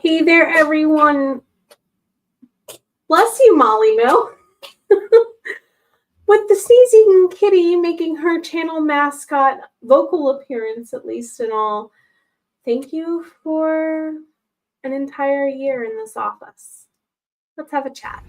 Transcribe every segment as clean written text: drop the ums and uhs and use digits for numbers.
Hey there, everyone. Bless you, Molly Mill. With the sneezing kitty making her channel mascot vocal appearance, at least and all. Thank you for an entire year in this office. Let's have a chat.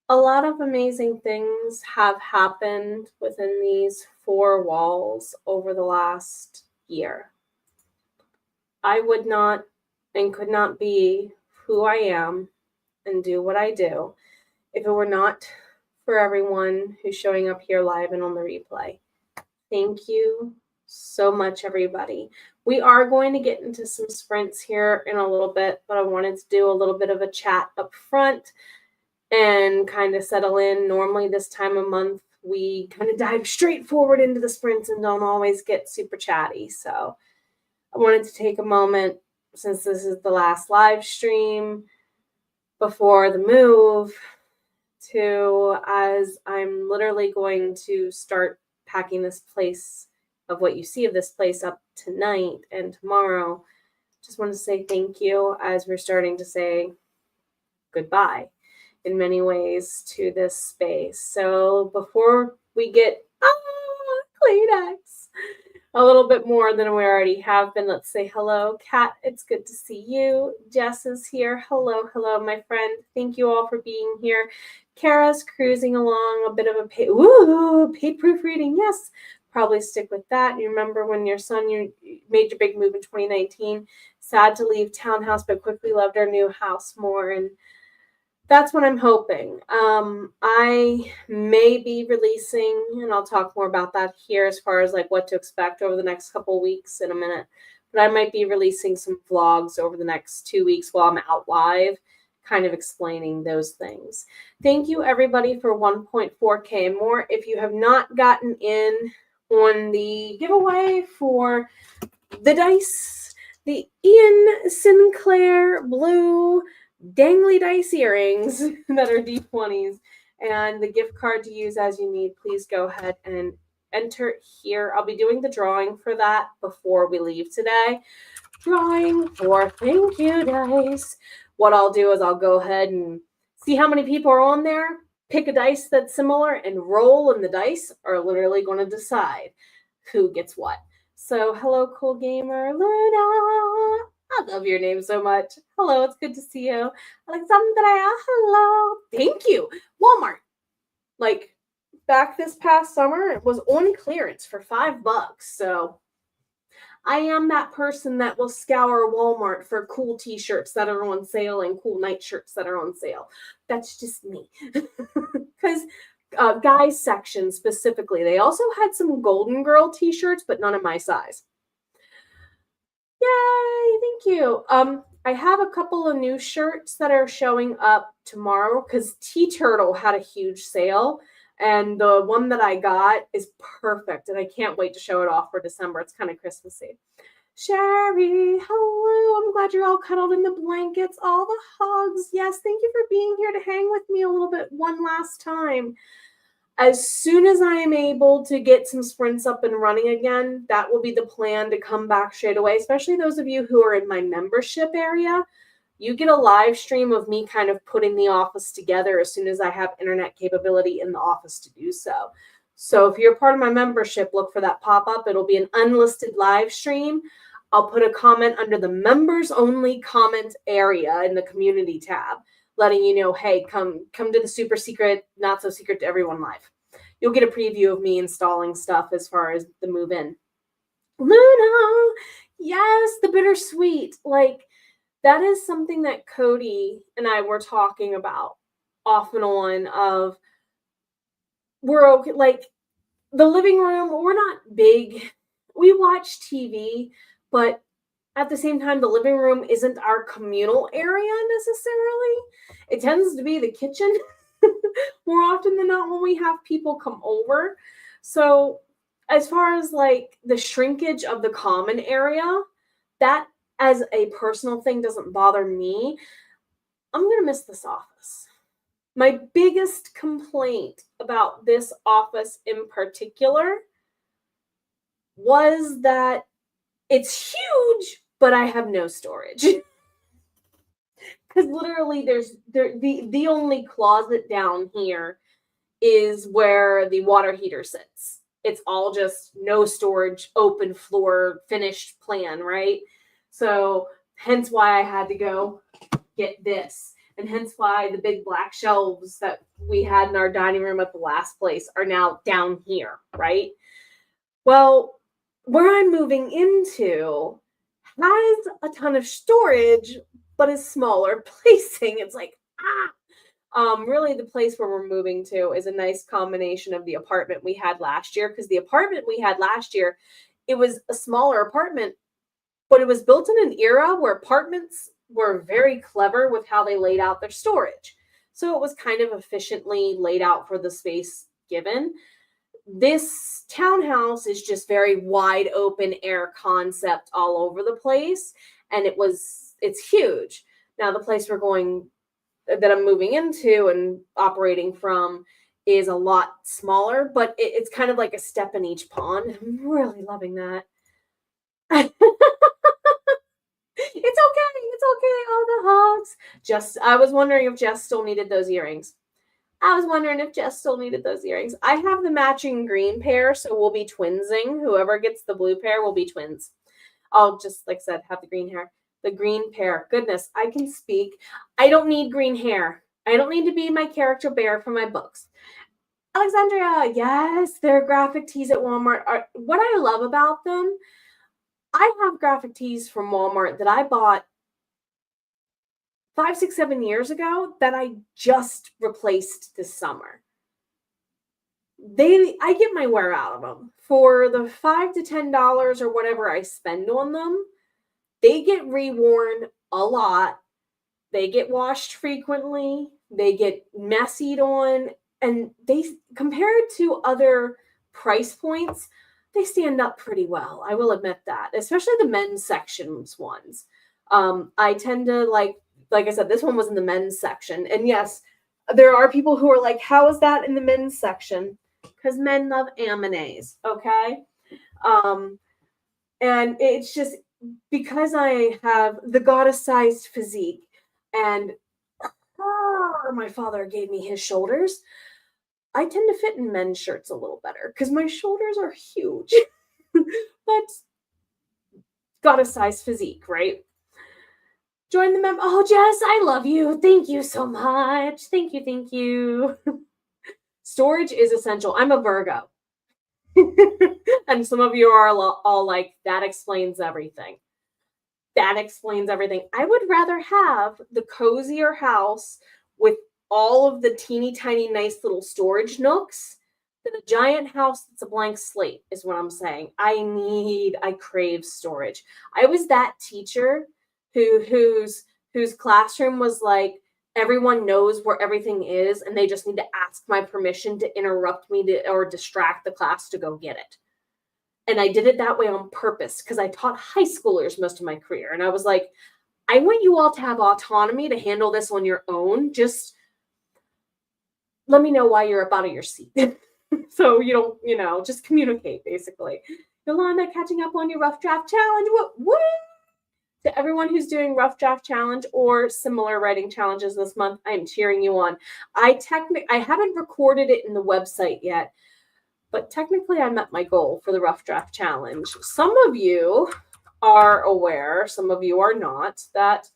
A lot of amazing things have happened within these four walls over the last year. I would not and could not be who I am and do what I do if it were not for everyone who's showing up here live and on the replay. Thank you so much, everybody. We are going to get into some sprints here in a little bit, but I wanted to do a little bit of a chat up front and kind of settle in. Normally this time of month, we kind of dive straight forward into the sprints and don't always get super chatty. So I wanted to take a moment, since this is the last live stream before the move, as I'm literally going to start packing this place of what you see of this place up tonight and tomorrow. Just want to say thank you as we're starting to say goodbye in many ways to this space. So before we get Kleenex a little bit more than we already have been, let's say hello. Kat, it's good to see you. Jess is here. Hello, my friend. Thank you all for being here. Kara's cruising along, a bit of a paid proofreading. Yes, probably stick with that. You remember when you made your big move in 2019, sad to leave townhouse, but quickly loved our new house more. And that's what I'm hoping. I may be releasing, and I'll talk more about that here as far as like what to expect over the next couple weeks in a minute, but I might be releasing some vlogs over the next 2 weeks while I'm out live, kind of explaining those things. Thank you everybody for 1.4K and more. If you have not gotten in on the giveaway for the dice, the Ian Sinclair blue dangly dice earrings that are D20s and the gift card to use as you need, please go ahead and enter here. I'll be doing the drawing for that before we leave today. Drawing for thank you dice. What I'll do is I'll go ahead and see how many people are on there, pick a dice that's similar, and roll, and the dice are literally going to decide who gets what. So hello, cool gamer Luna. I love your name so much. Hello, it's good to see you. Alexandra, hello. Thank you. Walmart. Like, back this past summer, it was on clearance for $5. So I am that person that will scour Walmart for cool t-shirts that are on sale and cool night shirts that are on sale. That's just me. Because guys section specifically, they also had some Golden Girl t-shirts, but none of my size. Yay, thank you. I have a couple of new shirts that are showing up tomorrow because T-Turtle had a huge sale, and the one that I got is perfect, and I can't wait to show it off for December. It's kind of Christmassy. Sherry, hello. I'm glad you're all cuddled in the blankets, all the hugs. Yes, thank you for being here to hang with me a little bit one last time. As soon as I am able to get some sprints up and running again, that will be the plan to come back straight away, especially those of you who are in my membership area. You get a live stream of me kind of putting the office together as soon as I have internet capability in the office to do so. So if you're part of my membership, look for that pop-up. It'll be an unlisted live stream. I'll put a comment under the members only comment area in the community tab, letting you know, hey, come to the super secret, not so secret to everyone live. You'll get a preview of me installing stuff as far as the move in. Luna, yes, the bittersweet. Like, that is something that Cody and I were talking about off and on of, we're okay, like, the living room, we're not big. We watch TV, but at the same time, the living room isn't our communal area necessarily. It tends to be the kitchen more often than not when we have people come over. So as far as like the shrinkage of the common area, that as a personal thing doesn't bother me. I'm going to miss this office. My biggest complaint about this office in particular was that it's huge, but I have no storage. Because literally the only closet down here is where the water heater sits. It's all just no storage, open floor, finished plan, right? So hence why I had to go get this. And hence why the big black shelves that we had in our dining room at the last place are now down here, right? Well, where I'm moving into has a ton of storage, but is smaller placing. It's like, really the place where we're moving to is a nice combination of the apartment we had last year, because the apartment we had last year, it was a smaller apartment, but it was built in an era where apartments were very clever with how they laid out their storage. So it was kind of efficiently laid out for the space given. This townhouse is just very wide open air concept all over the place. And it's huge. Now the place that I'm moving into and operating from is a lot smaller, but it's kind of like a step in each pond. I'm really loving that. It's okay. Oh, the hugs. I was wondering if Jess still needed those earrings. I have the matching green pair, so we'll be twinsing. Whoever gets the blue pair will be twins. I'll just, like I said, have the green hair. The green pair. Goodness, I can speak. I don't need green hair. I don't need to be my character bear for my books. Alexandria, yes, their graphic tees at Walmart are what I love about them. I have graphic tees from Walmart that I bought 5, 6, 7 years ago that I just replaced this summer. I get my wear out of them. For the $5 to $10 or whatever I spend on them, they get reworn a lot. They get washed frequently. They get messied on. And they, compared to other price points, they stand up pretty well. I will admit that, especially the men's sections ones. I tend to like I said, this one was in the men's section. And yes, there are people who are like, how is that in the men's section? Because men love Amanés, okay? And it's just because I have the goddess-sized physique and my father gave me his shoulders, I tend to fit in men's shirts a little better because my shoulders are huge. But goddess-sized physique, right? Join the mem. Oh, Jess, I love you. Thank you so much. Thank you. Storage is essential. I'm a Virgo. And some of you are all like, that explains everything. I would rather have the cozier house with all of the teeny tiny nice little storage nooks than a giant house that's a blank slate, is what I'm saying. I crave storage. I was that teacher whose classroom was like, everyone knows where everything is and they just need to ask my permission to interrupt me or distract the class to go get it. And I did it that way on purpose because I taught high schoolers most of my career. And I was like, I want you all to have autonomy to handle this on your own. Just let me know why you're up out of your seat. So you don't, just communicate, basically. Yolanda, catching up on your rough draft challenge. What? To everyone who's doing rough draft challenge or similar writing challenges this month, I am cheering you on. I haven't recorded it in the website yet, but technically I met my goal for the rough draft challenge. Some of you are aware, some of you are not, that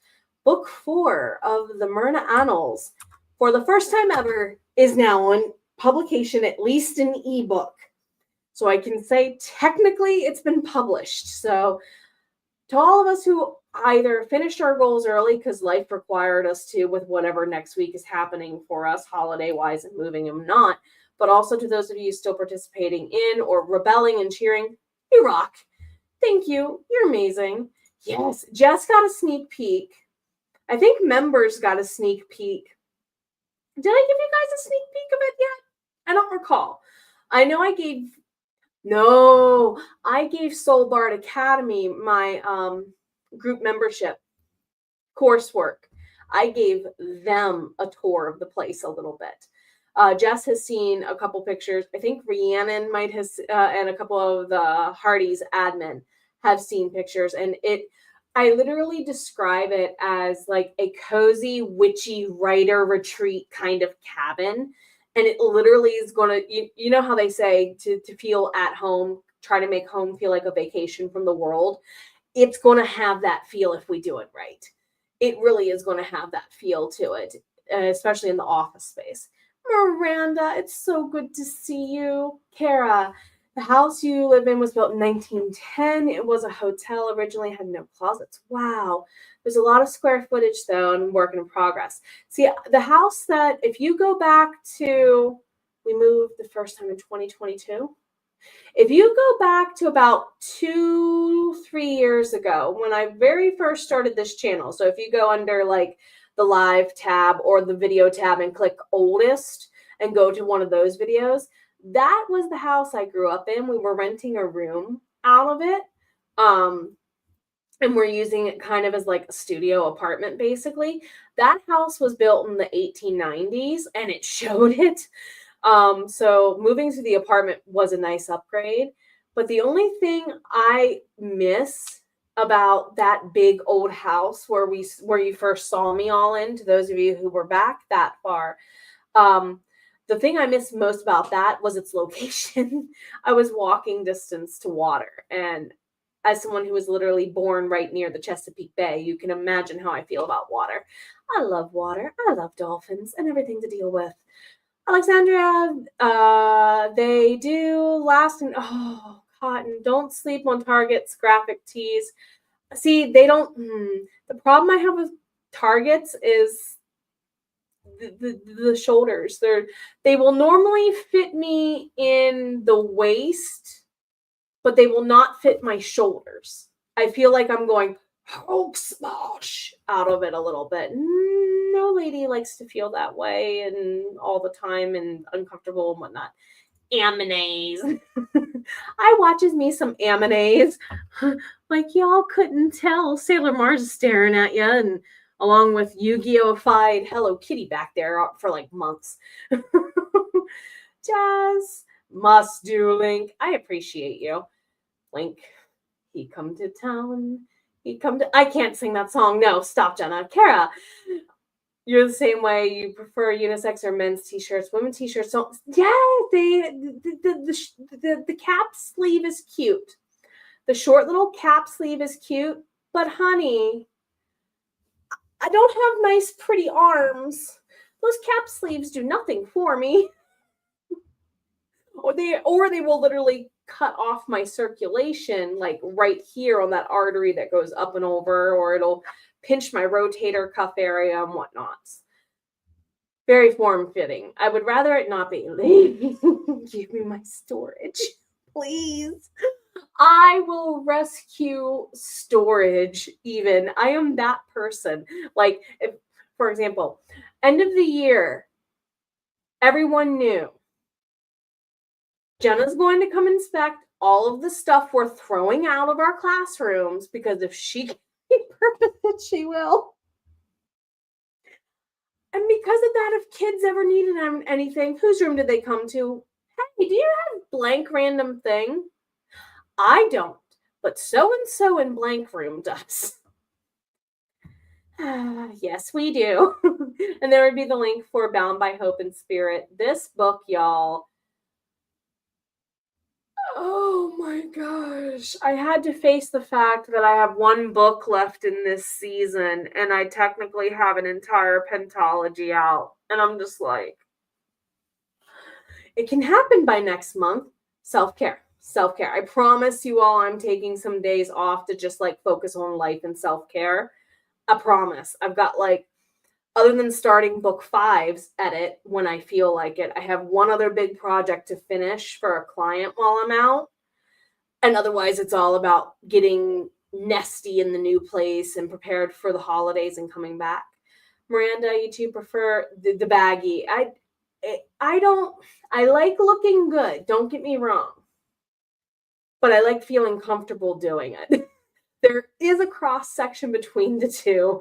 book 4 of the Myrna Annals, for the first time ever, is now on publication, at least in ebook. So I can say technically it's been published. So to all of us who either finished our goals early because life required us to with whatever next week is happening for us holiday-wise and moving them not, but also to those of you still participating in or rebelling and cheering, you rock. Thank you. You're amazing. Yes, Jess got a sneak peek. I think members got a sneak peek. Did I give you guys a sneak peek of it yet? I don't recall. I know I gave Soul Bard Academy my group membership coursework. I gave them a tour of the place a little bit. Jess has seen a couple pictures. I think Rhiannon might have, and a couple of the Hardy's admin have seen pictures, and I literally describe it as like a cozy, witchy writer retreat kind of cabin. And it literally is going to, you know how they say to feel at home, try to make home feel like a vacation from the world. It's going to have that feel if we do it right. It really is going to have that feel to it, especially in the office space. Miranda, it's so good to see you. Kara, the house you live in was built in 1910. It was a hotel originally, had no closets. Wow. There's a lot of square footage, though, and work in progress. See, the house that, if you go back to, we moved the first time in 2022. If you go back to about 2-3 years ago, when I very first started this channel, so if you go under like the live tab or the video tab and click oldest and go to one of those videos, that was the house I grew up in. We were renting a room out of it. And we're using it kind of as like a studio apartment, basically. That house was built in the 1890s and it showed it. So moving to the apartment was a nice upgrade. But the only thing I miss about that big old house where you first saw me all in, to those of you who were back that far, the thing I missed most about that was its location. I was walking distance to water, and as someone who was literally born right near the Chesapeake Bay, you can imagine how I feel about water. I love water. I love dolphins and everything to deal with. Alexandria, they do last and cotton. Don't sleep on Target's graphic tees. See, they don't. The problem I have with Targets is the shoulders. They will normally fit me in the waist, but they will not fit my shoulders. I feel like I'm going Hulk smash out of it a little bit. No lady likes to feel that way and all the time and uncomfortable and whatnot. Amanase. I watches me some Amanase. Like y'all couldn't tell Sailor Mars is staring at you, and along with Yu-Gi-Oh-fied Hello Kitty back there for like months. Jazz, must do Link. I appreciate you. Link, he come to town. I can't sing that song. No, stop, Jenna. Kara, you're the same way. You prefer unisex or men's t-shirts. Women's t-shirts don't. Yeah, the cap sleeve is cute. The short little cap sleeve is cute. But honey, I don't have nice, pretty arms. Those cap sleeves do nothing for me. Or they will literally cut off my circulation, like right here on that artery that goes up and over, or it'll pinch my rotator cuff area and whatnot. Very form-fitting. I would rather it not be. Give me my storage, please. I will rescue storage even. I am that person. Like, if, for example, end of the year, everyone knew Jenna's going to come inspect all of the stuff we're throwing out of our classrooms, because if she can repurpose it, she will. And because of that, if kids ever needed anything, whose room did they come to? Hey, do you have blank random thing? I don't, but so-and-so in blank room does. Yes, we do. And there would be the link for Bound by Hope and Spirit. This book, y'all. Oh my gosh. I had to face the fact that I have one book left in this season, and I technically have an entire pentology out. And I'm just like, it can happen by next month. Self-care. Self-care. I promise you all I'm taking some days off to just like focus on life and self-care. I promise. I've got like, other than starting book 5's edit when I feel like it, I have one other big project to finish for a client while I'm out. And otherwise, it's all about getting nesty in the new place and prepared for the holidays and coming back. Miranda, you two prefer the baggy. I like looking good. Don't get me wrong. But I like feeling comfortable doing it. There is a cross section between the two.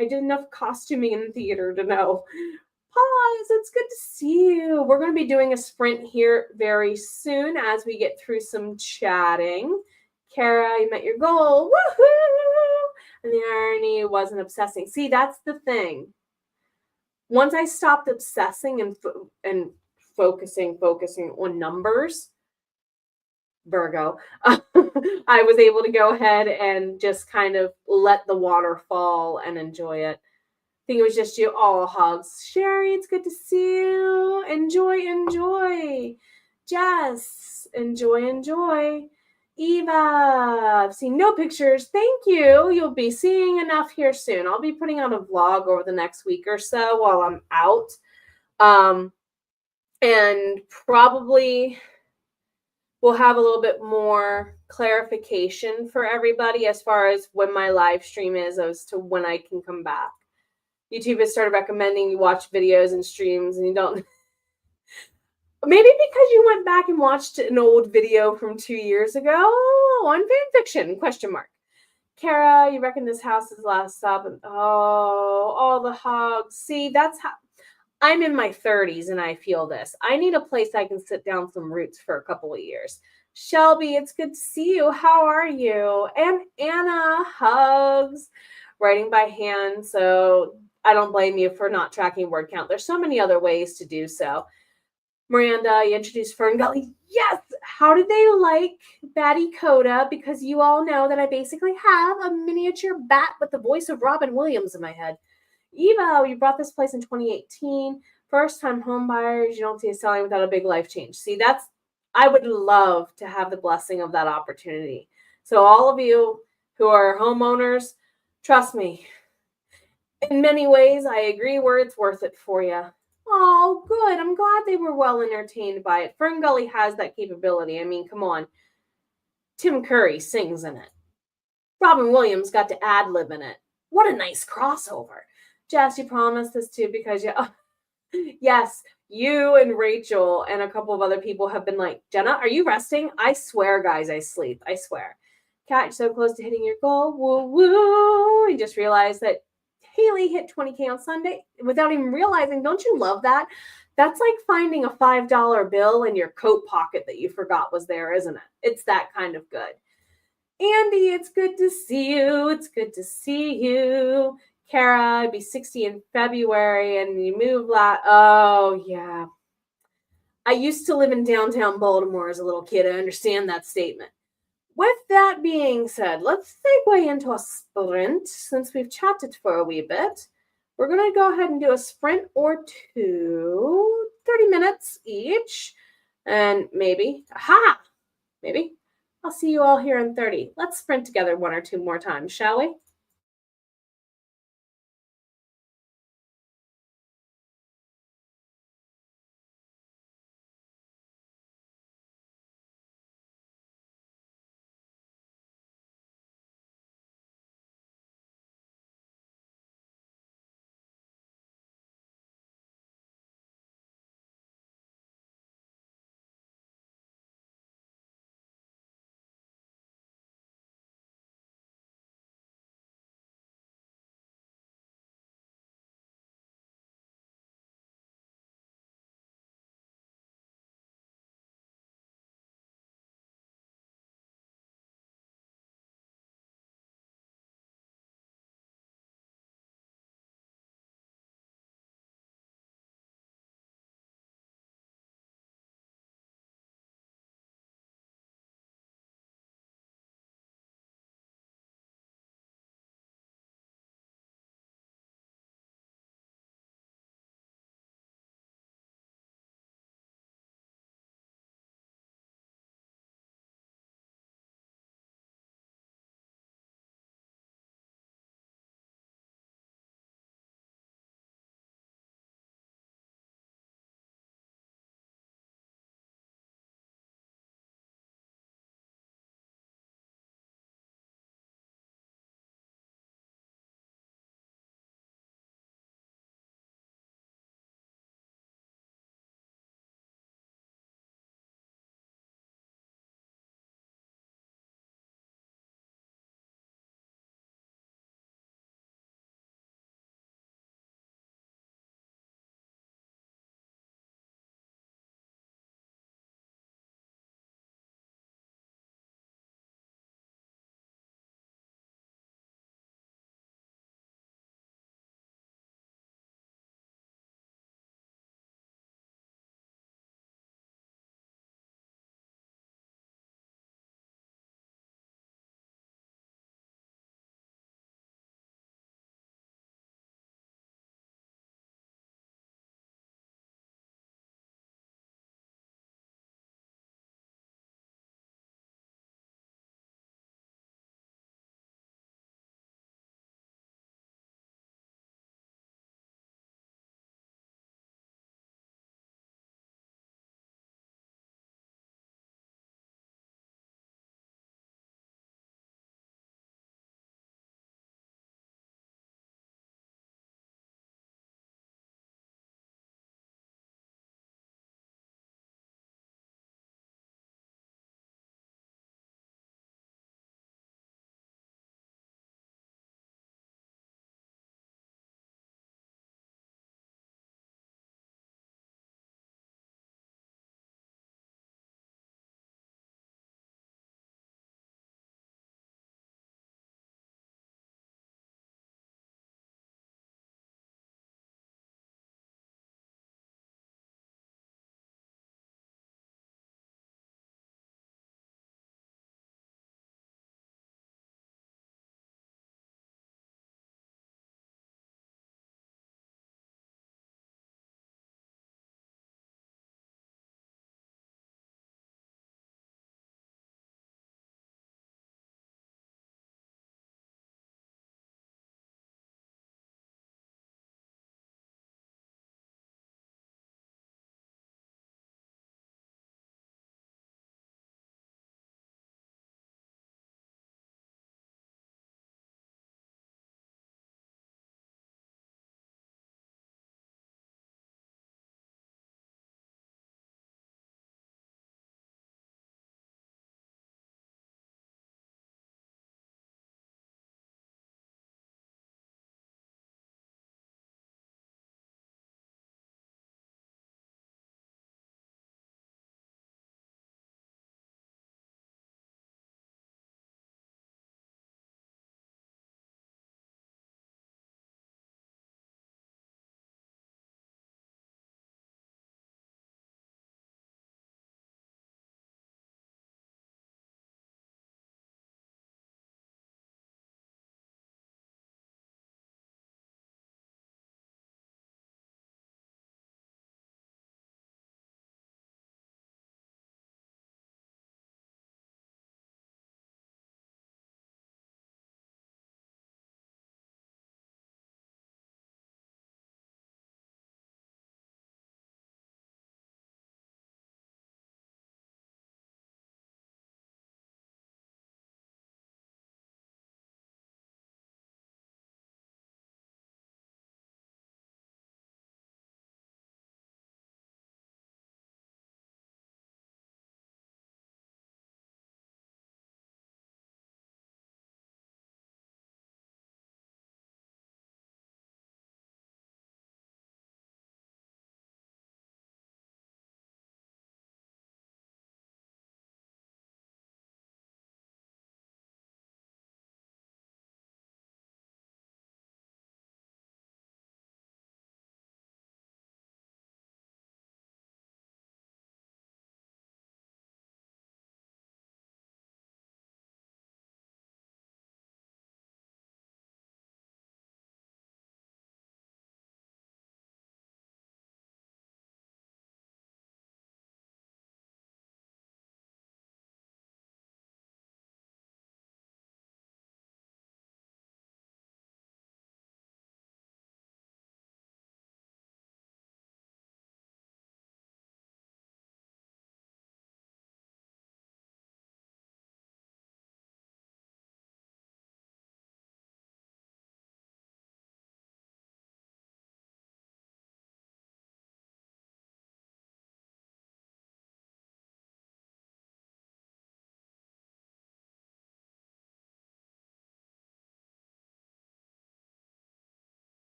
I did enough costuming in theater to know. Pause, it's good to see you. We're going to be doing a sprint here very soon as we get through some chatting. Kara, you met your goal. Woohoo! And the irony wasn't obsessing. See, that's the thing. Once I stopped obsessing and focusing on numbers, Virgo, I was able to go ahead and just kind of let the water fall and enjoy it. I think it was just you. All hugs. Sherry, it's good to see you. Enjoy. Jess, enjoy. Eva, I've seen no pictures. Thank you. You'll be seeing enough here soon. I'll be putting out a vlog over the next week or so while I'm out. And probably we'll have a little bit more clarification for everybody as far as when my live stream is as to when I can come back. YouTube has started recommending you watch videos and streams and you don't. Maybe because you went back and watched an old video from 2 years ago on fanfiction, ? Kara, you reckon this house is last stop? And all the hugs. See, that's how I'm in my 30s and I feel this. I need a place I can sit down some roots for a couple of years. Shelby, it's good to see you. How are you? And Anna, hugs. Writing by hand, so I don't blame you for not tracking word count. There's so many other ways to do so. Miranda, you introduced Ferngully. Yes! How did they like Batty Coda? Because you all know that I basically have a miniature bat with the voice of Robin Williams in my head. Eva, you brought this place in 2018. First-time home buyers, you don't see it selling without a big life change. See, I would love to have the blessing of that opportunity. So all of you who are homeowners, trust me, in many ways, I agree where it's worth it for you. Oh, good. I'm glad they were well entertained by it. Ferngully has that capability. I mean, come on. Tim Curry sings in it. Robin Williams got to ad-lib in it. What a nice crossover. Jess, you promised this too because yes, you and Rachel and a couple of other people have been like, Jenna, are you resting? I swear, guys, I sleep. I swear. Kat, you're so close to hitting your goal. Woo woo. You just realized that Haley hit 20K on Sunday without even realizing. Don't you love that? That's like finding a $5 bill in your coat pocket that you forgot was there, isn't it? It's that kind of good. Andy, it's good to see you. It's good to see you. Kara, I'd be 60 in February and you move oh, yeah. I used to live in downtown Baltimore as a little kid. I understand that statement. With that being said, let's segue into a sprint since we've chatted for a wee bit. We're going to go ahead and do a sprint or two, 30 minutes each. And maybe, maybe I'll see you all here in 30. Let's sprint together one or two more times, shall we?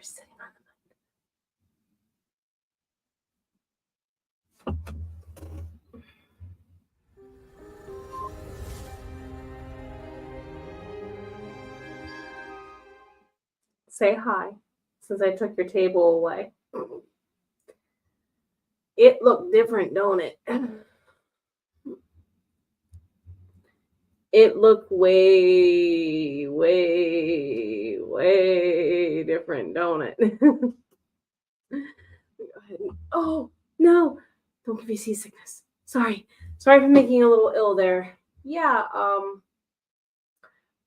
sitting on the Say hi, since I took your table away. It looked different, don't it? It looked way, way, way different, don't it? Go ahead. Oh, no. Don't give me seasickness. Sorry for making you a little ill there. Yeah,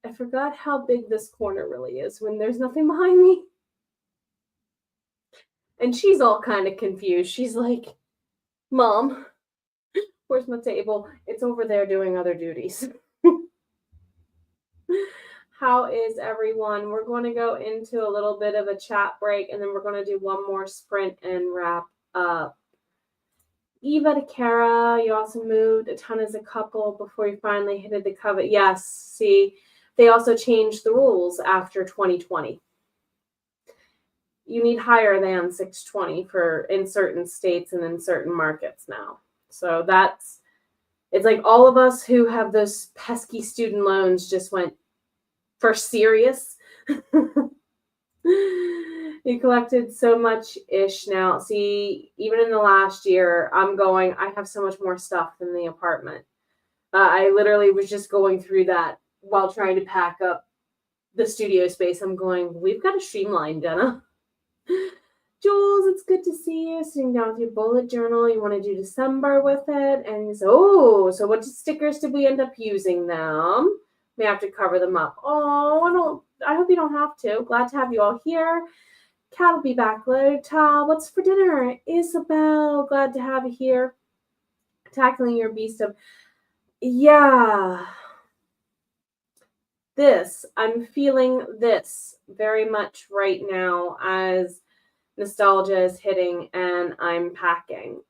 I forgot how big this corner really is when there's nothing behind me. And she's all kind of confused. She's like, Mom, where's my table? It's over there doing other duties. How is everyone? We're going to go into a little bit of a chat break, and then we're going to do one more sprint and wrap up. Eva to Kara, you also moved a ton as a couple before you finally hit the covet. Yes, see, they also changed the rules after 2020. You need higher than 620 in certain states and in certain markets now. So it's like all of us who have those pesky student loans just went for serious. You collected so much ish now. See, even in the last year, I have so much more stuff in the apartment. I literally was just going through that while trying to pack up the studio space. I'm going, we've got to streamline, Jenna. Jules, it's good to see you. Sitting down with your bullet journal. You want to do December with it. And so what stickers did we end up using them? We have to cover them up. Oh, I hope you don't have to. Glad to have you all here. Kat will be back later. What's for dinner? Isabel, glad to have you here. Tackling your beast of... Yeah. I'm feeling this very much right now as nostalgia is hitting and I'm packing.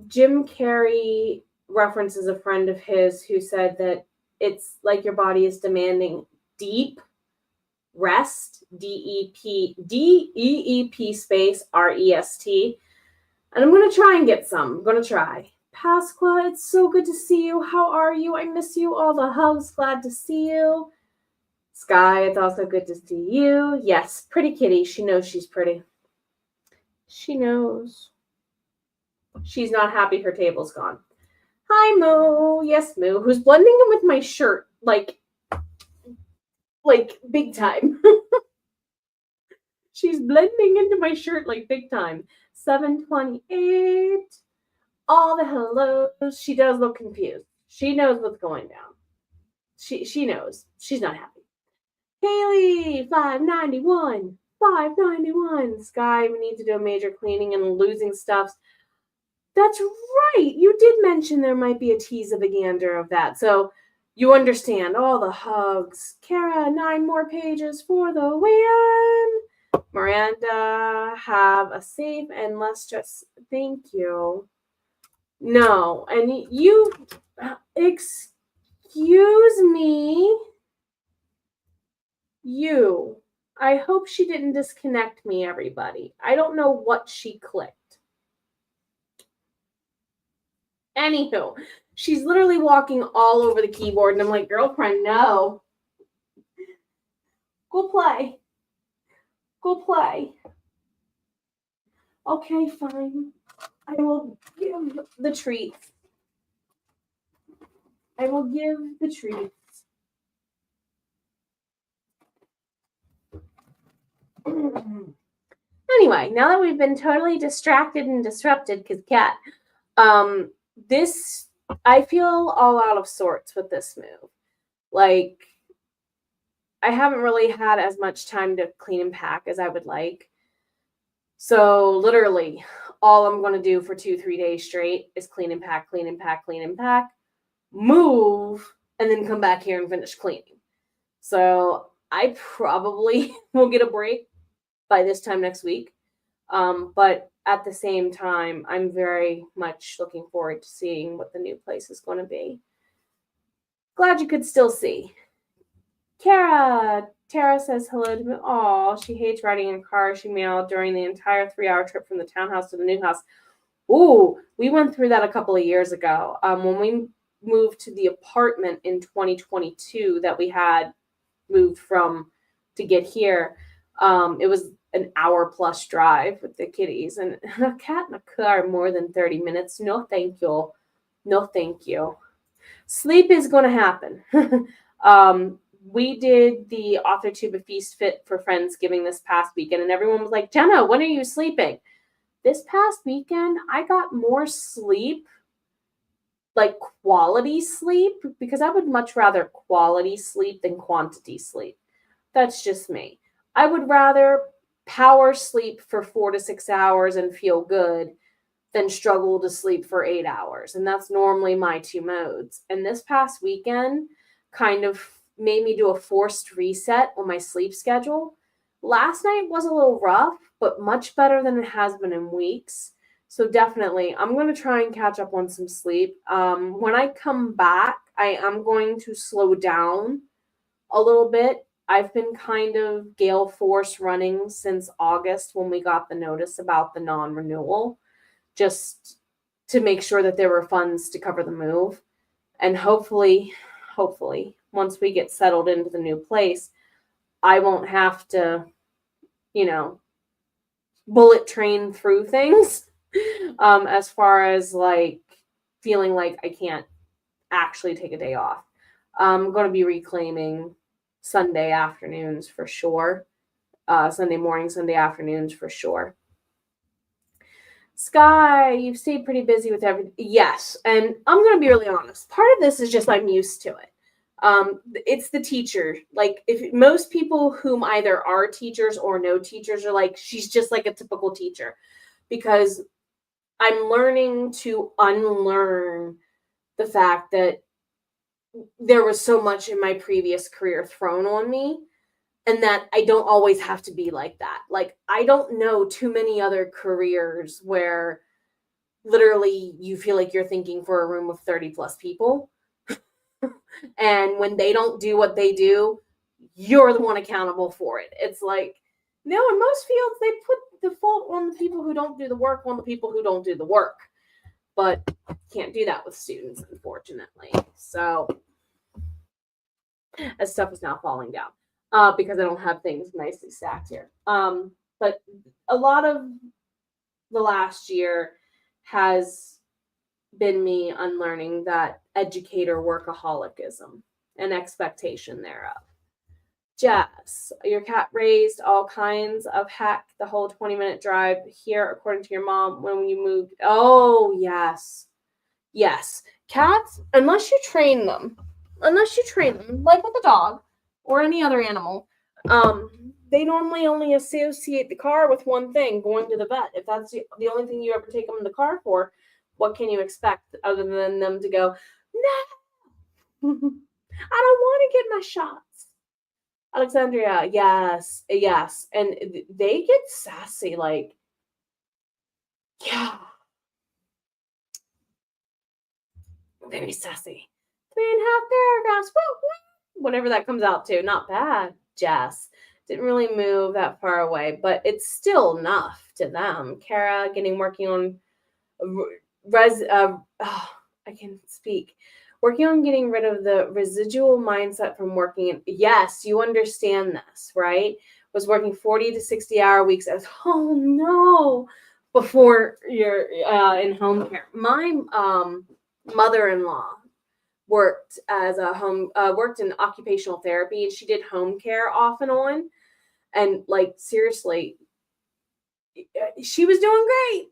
Jim Carrey references a friend of his who said that it's like your body is demanding deep rest, DEEP space REST. And I'm going to try and get some. I'm going to try. Pasqua, it's so good to see you. How are you? I miss you. All the hugs. Glad to see you. Sky, it's also good to see you. Yes, pretty kitty. She knows she's pretty. She knows. She's not happy her table's gone. Hi, Moo. Yes, Moo. Who's blending in with my shirt, like big time. She's blending into my shirt like big time. 728. All the hellos. She does look confused. She knows what's going down. She knows. She's not happy. Haley, 591. 591. Sky, we need to do a major cleaning and losing stuffs. That's right. You did mention there might be a tease of a gander of that. So you understand all the hugs. Kara, 9 more pages for the win. Miranda, have a safe and less stress. Thank you. No, and you, excuse me. You. I hope she didn't disconnect me, everybody. I don't know what she clicked. Anywho, she's literally walking all over the keyboard, and I'm like, girlfriend, no. Go play. Go play. Okay, fine. I will give the treats. I will give the treats. Anyway, now that we've been totally distracted and disrupted, because Kat, I feel all out of sorts with this move. Like, I haven't really had as much time to clean and pack as I would like. So literally, all I'm going to do for 2-3 days straight is clean and pack, move, and then come back here and finish cleaning. So I probably will get a break by this time next week. But at the same time, I'm very much looking forward to seeing what the new place is going to be. Glad you could still see. Kara, Tara says hello to me. Aw, she hates riding in cars. She meowed during the entire 3-hour trip from the townhouse to the new house. Ooh, we went through that a couple of years ago. When we moved to the apartment in 2022 that we had moved from to get here, it was an hour plus drive with the kitties, and a cat in a car more than 30 minutes. No, thank you. No, thank you. Sleep is going to happen. We did the Author Tuba Feast Fit for Friendsgiving this past weekend, and everyone was like, Jenna, when are you sleeping? This past weekend, I got more sleep, like quality sleep, because I would much rather quality sleep than quantity sleep. That's just me. I would rather power sleep for 4 to 6 hours and feel good than struggle to sleep for 8 hours. And that's normally my two modes. And this past weekend kind of made me do a forced reset on my sleep schedule. Last night was a little rough, but much better than it has been in weeks. So definitely, I'm going to try and catch up on some sleep. When I come back, I am going to slow down a little bit. I've been kind of gale force running since August when we got the notice about the non-renewal, just to make sure that there were funds to cover the move. And hopefully, once we get settled into the new place, I won't have to, bullet train through things as far as like feeling like I can't actually take a day off. I'm going to be reclaiming Sunday afternoons for sure. Sunday morning, Sunday afternoons for sure. Sky, you've stayed pretty busy with everything. Yes, and I'm going to be really honest. Part of this is just I'm used to it. It's the teacher. Like, if most people whom either are teachers or no teachers are like, she's just like a typical teacher, because I'm learning to unlearn the fact that there was so much in my previous career thrown on me, and that I don't always have to be like that. Like, I don't know too many other careers where literally you feel like you're thinking for a room of 30 plus people. And when they don't do what they do, you're the one accountable for it. It's like, no, in most fields, they put the fault on the people who don't do the work on the people who don't do the work. But can't do that with students, unfortunately. So, as stuff is now falling down because I don't have things nicely stacked here. But a lot of the last year has been me unlearning that educator workaholicism and expectation thereof. Jess, your cat raised all kinds of heck the whole 20-minute drive here, according to your mom, when you moved. Oh, yes. Yes. Cats, unless you train them, like with a dog or any other animal, they normally only associate the car with one thing, going to the vet. If that's the only thing you ever take them in the car for, what can you expect other than them to go, no, I don't want to get my shots. Alexandria, yes. And they get sassy, like, yeah. Very sassy. 3.5 paragraphs. Whatever that comes out to. Not bad, Jess. Didn't really move that far away, but it's still enough to them. Kara working on I can speak. Working on getting rid of the residual mindset from working. Yes, you understand this, right? Was working 40 to 60-hour weeks as, oh no, before you're in home care. My mother-in-law worked in occupational therapy, and she did home care off and on. And like, seriously, she was doing great.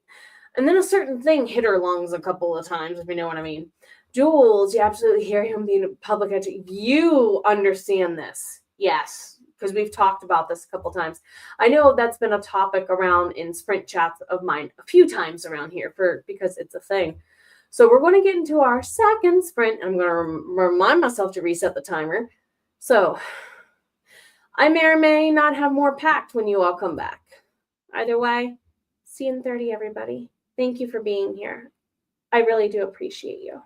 And then a certain thing hit her lungs a couple of times, if you know what I mean. Jules, you absolutely hear him being a public educator. You understand this. Yes, because we've talked about this a couple times. I know that's been a topic around in sprint chats of mine a few times around here because it's a thing. So we're going to get into our second sprint. I'm going to remind myself to reset the timer. So I may or may not have more packed when you all come back. Either way, see you in 30, everybody. Thank you for being here. I really do appreciate you.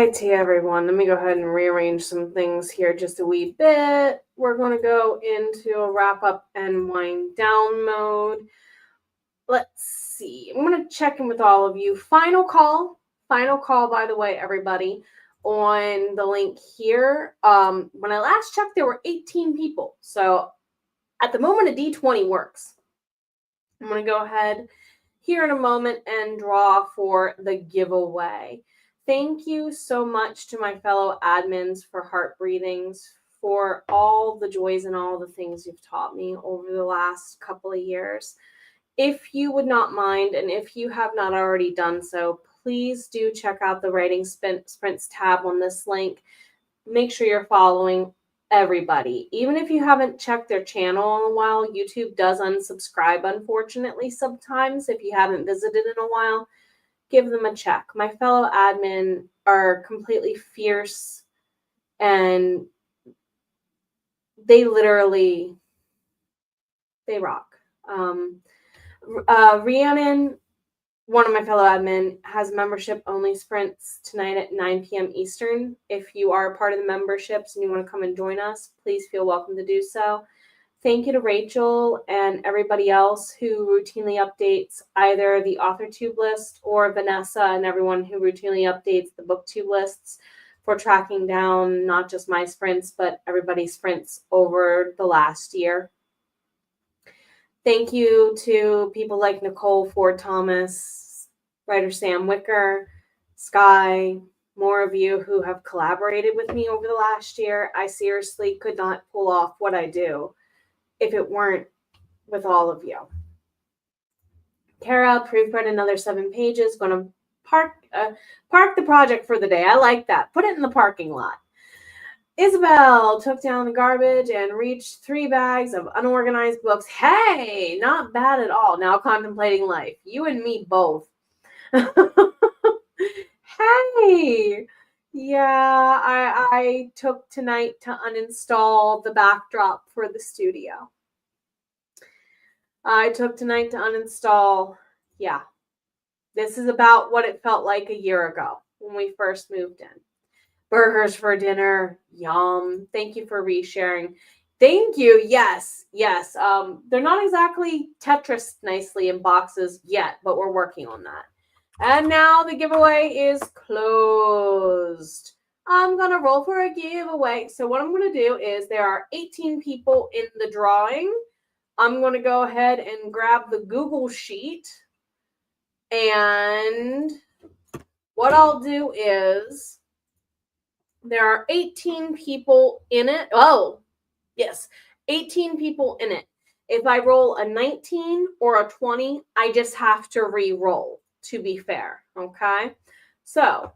righty, everyone. Let me go ahead and rearrange some things here just a wee bit. We're going to go into a wrap up and wind down mode. Let's see. I'm going to check in with all of you. Final call, by the way, everybody, on the link here. When I last checked, there were 18 people. So at the moment, a D20 works. I'm going to go ahead here in a moment and draw for the giveaway. Thank you so much to my fellow admins for heart breathings, for all the joys and all the things you've taught me over the last couple of years. If you would not mind, and if you have not already done so, please do check out the Writing Sprints tab on this link. Make sure you're following everybody. Even if you haven't checked their channel in a while, YouTube does unsubscribe, unfortunately, sometimes. If you haven't visited in a while, give them a check. My fellow admin are completely fierce, and they rock. Rhiannon, one of my fellow admin, has membership-only sprints tonight at 9 p.m. Eastern. If you are a part of the memberships and you want to come and join us, please feel welcome to do so. Thank you to Rachel and everybody else who routinely updates either the AuthorTube list, or Vanessa and everyone who routinely updates the BookTube lists, for tracking down not just my sprints, but everybody's sprints over the last year. Thank you to people like Nicole Ford Thomas, writer Sam Wicker, Sky, more of you who have collaborated with me over the last year. I seriously could not pull off what I do if it weren't with all of you. Kara proofread another 7 pages. Going to park the project for the day. I like that. Put it in the parking lot. Isabel took down the garbage and reached 3 bags of unorganized books. Hey, not bad at all. Now contemplating life. You and me both. Hey. Yeah, I took tonight to uninstall the backdrop for the studio. Yeah. This is about what it felt like a year ago when we first moved in. Burgers for dinner. Yum. Thank you for resharing. Thank you. Yes. They're not exactly Tetris nicely in boxes yet, but we're working on that. And now the giveaway is closed. I'm going to roll for a giveaway. So what I'm going to do is, there are 18 people in the drawing. I'm going to go ahead and grab the Google Sheet. And what I'll do is, there are 18 people in it. Oh, yes, 18 people in it. If I roll a 19 or a 20, I just have to re-roll, to be fair, okay? So,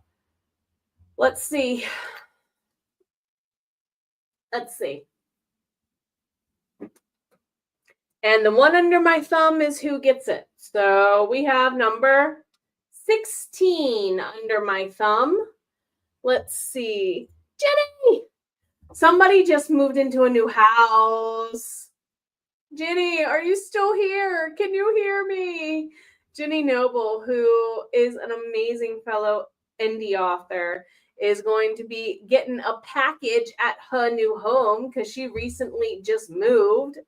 let's see. And the one under my thumb is who gets it. So, we have number 16 under my thumb. Let's see. Jenny! Somebody just moved into a new house. Jenny, are you still here? Can you hear me? Jenny Noble, who is an amazing fellow indie author, is going to be getting a package at her new home because she recently just moved.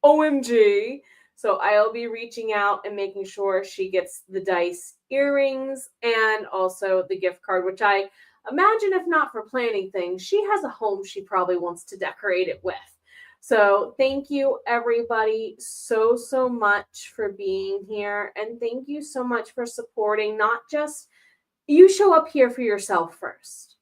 OMG. So I'll be reaching out and making sure she gets the dice earrings and also the gift card, which I imagine, if not for planning things, she has a home she probably wants to decorate it with. So thank you, everybody, so much for being here. And thank you so much for supporting. Not just, you show up here for yourself first.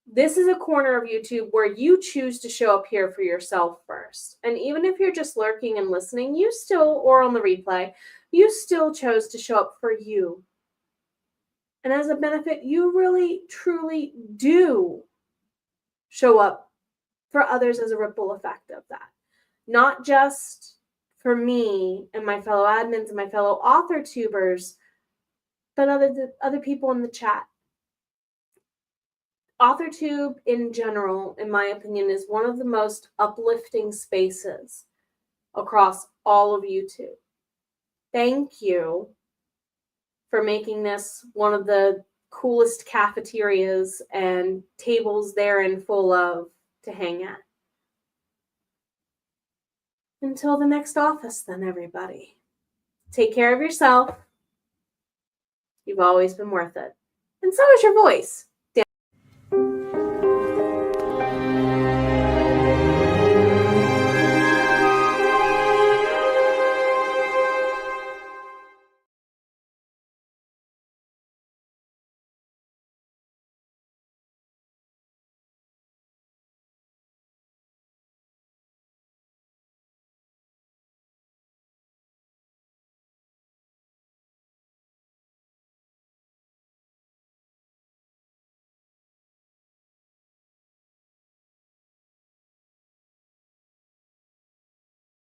This is a corner of YouTube where you choose to show up here for yourself first. And even if you're just lurking and listening, you still, or on the replay, you still chose to show up for you. And as a benefit, you really, truly do show up for others as a ripple effect of that. Not just for me and my fellow admins and my fellow author tubers, but other people in the chat. AuthorTube in general, in my opinion, is one of the most uplifting spaces across all of YouTube. Thank you for making this one of the coolest cafeterias and tables therein full of to hang at. Until the next office, then, everybody. Take care of yourself. You've always been worth it. And so is your voice.